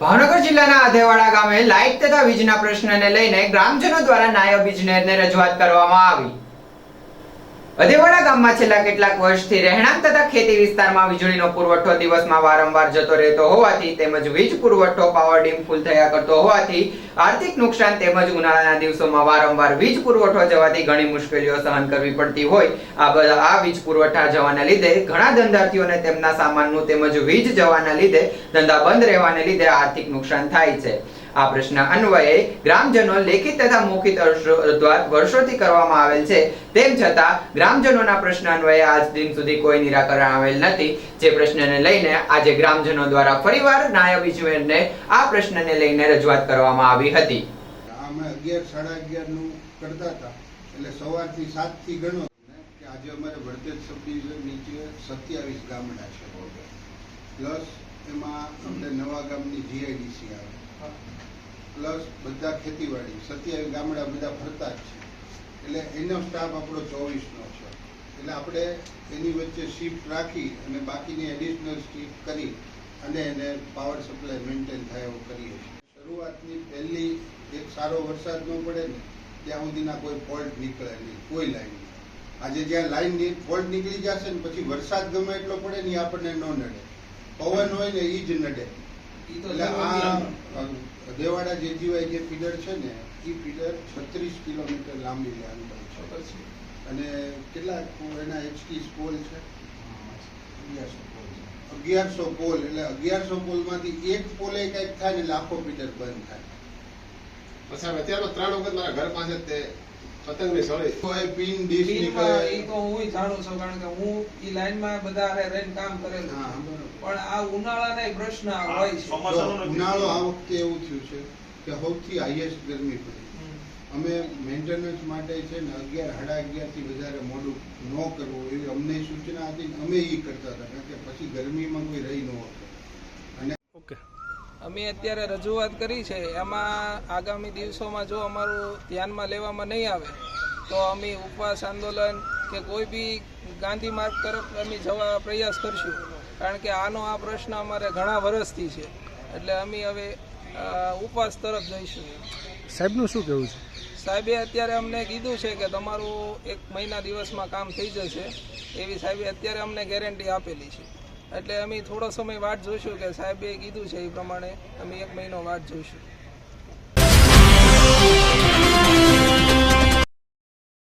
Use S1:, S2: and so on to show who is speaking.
S1: ભાવનગર જિલ્લાના આધેવાડા ગામે લાઇટ તથા વીજના પ્રશ્નને લઈને ગ્રામજનો દ્વારા નાયબ ઇજનેરને રજૂઆત કરવામાં આવી। આધેવાડા ગામમાં છેલ્લા કેટલાક વર્ષથી રહેણાંક તથા ખેતી વિસ્તારમાં વીજળીનો પુરવઠો દિવસમાં વારંવાર જતો રહેતો હોવાથી તેમજ વીજ પુરવઠો પાવર ડીમ ફૂલ થયા કરતો હોવાથી આર્થિક નુકસાન તેમજ ઉનાળાના દિવસોમાં વારંવાર વીજ પુરવઠો જવાથી ઘણી મુશ્કેલીઓ સહન કરવી પડતી હોય આ વીજ પુરવઠા જવાના લીધે ઘણા ધંધાર્થીઓને તેમના સામાનનું તેમજ વીજ જવાના લીધે ધંધા બંધ રહેવાને લીધે આર્થિક નુકસાન થાય છે। આ પ્રશ્ન અન્વયે ગ્રામજનો લેખિત તથા મૌખિક વર્ષોથી કરવામાં આવેલ છે, તેમ છતાં ગ્રામજનોના પ્રશ્ન અન્વયે આજ દિન સુધી કોઈ નિરાકરણ આવેલ નથી, જે પ્રશ્નને લઈને આજે ગ્રામજનો દ્વારા ફરીવાર નાયબ ઇજનેરને આ પ્રશ્નને લઈને રજૂઆત કરવામાં આવી હતી।
S2: અમે 11 સાડા 11 નું કરતા હતા, એટલે સવારથી 7 થી ગણો કે આજે અમારે વડદેજ સબ ડિવિઝન નીચે 27 ગામડા છે, પ્લસ એમાં આપણે નવા ગામની જીઆઈડીસી આવે, પ્લસ બધા ખેતીવાડી 27 ગામડા બધા ફરતા જ છે, એટલે એનો સ્ટાફ આપણો 24 નો છે। એટલે આપણે એની વચ્ચે શિફ્ટ રાખી અને બાકીની એડિશનલ શિફ્ટ કરી અને એને પાવર સપ્લાય મેન્ટેન થાય એવું કરીએ છીએ। શરૂઆતની પહેલી એક સારો વરસાદ ન પડે ને ત્યાં સુધીના કોઈ ફોલ્ટ નીકળે નહીં, કોઈ લાઈન નહીં। આજે જ્યાં લાઈન ફોલ્ટ નીકળી જશે ને પછી વરસાદ ગમે એટલો પડે ને આપણને ન નડે, પવન હોય ને એ જ નડે। એટલે આ દેવાડા જેજીવાય જે ફીડર છે ને એ ફીડર 36 કિલોમીટર લાંબી લંબાઈ છે અને કેટલા એના એચટી પોલ છે 1100 પોલ, એટલે 1100 પોલમાંથી એક પોલે કંઈક થાય ને લાખો ફીડર બંધ થાય।
S3: પછી અત્યારે 3 વખત મારા ઘર પાસે તે પતંગની સળી
S2: કોઈ પિન ડીશ નીકળે
S4: એ તો હું જાણું છું, કારણ કે હું ઈ લાઈનમાં બધા રહીને કામ કરેલું છે, પણ આ ઉનાળાનો પ્રશ્ન હોય છે।
S2: ઉનાળો આ વખતે એવું થયું છે કે સૌથી હાઈએસ્ટ ગરમી પડી। અમે મેન્ટેનન્સ માટે છે ને 11 સાડા 11 થી વધારે મોડું ન કરવું એવી અમને સૂચના હતી, અમે એ કરતા હતા, કારણ કે પછી ગરમીમાં કોઈ રહી ન શકે। અને
S4: અમે અત્યારે રજૂઆત કરી છે, એમાં આગામી દિવસોમાં જો અમારું ધ્યાનમાં લેવામાં નહીં આવે તો અમે ઉપવાસ આંદોલન કે કોઈ બી ગાંધી માર્ગ તરફ અમે જવા પ્રયાસ કરશું, કારણ કે આનો આ પ્રશ્ન અમારે ઘણા વર્ષથી છે, એટલે અમે હવે ઉપવાસ તરફ જઈશું।
S5: સાહેબનું શું કહેવું છે?
S4: સાહેબે અત્યારે અમને કીધું છે કે તમારું 1 મહિના દિવસમાં કામ થઈ જશે, એવી સાહેબે અત્યારે અમને ગેરંટી આપેલી છે, એટલે અમે થોડો સમય વાટ જોઈશું કે સાહેબે કીધું છે એ પ્રમાણે અમે 1 મહિનો વાટ જોઈશું।